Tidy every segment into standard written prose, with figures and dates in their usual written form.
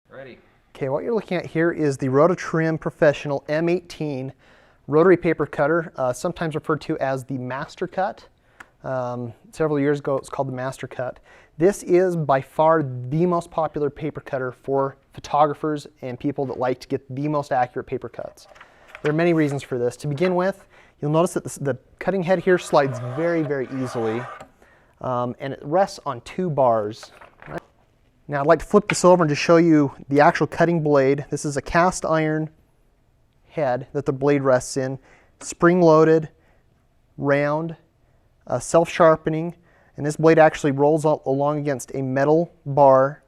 Ready. Okay, what you're looking at here is the Rotatrim Professional M18 rotary paper cutter, sometimes referred to as the Master Cut. Several years ago it was called the Master Cut. This is by far the most popular paper cutter for photographers and people that like to get the most accurate paper cuts. There are many reasons for this. To begin with, you'll notice that the cutting head here slides very, very easily, and it rests on two bars. Now I'd like to flip this over and just show you the actual cutting blade. This is a cast iron head that the blade rests in, spring-loaded, round, self-sharpening, and this blade actually rolls along against a metal bar,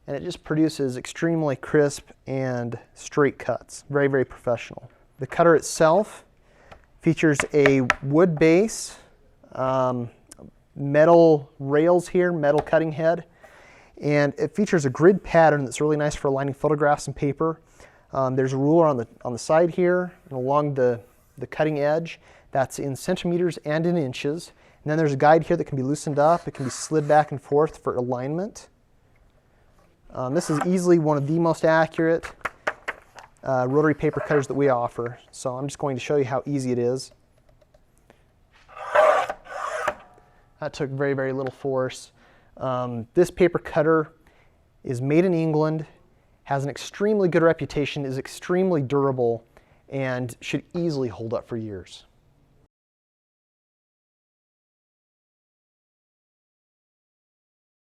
and it just produces extremely crisp and straight cuts. Very, very professional. The cutter itself features a wood base, metal rails here, metal cutting head, and it features a grid pattern that's really nice for aligning photographs and paper. There's a ruler on the side here and along the cutting edge that's in centimeters and in inches. And then there's a guide here that can be loosened up. It can be slid back and forth for alignment. This is easily one of the most accurate rotary paper cutters that we offer. So I'm just going to show you how easy it is. That took very, very little force. This paper cutter is made in England, has an extremely good reputation, is extremely durable, and should easily hold up for years.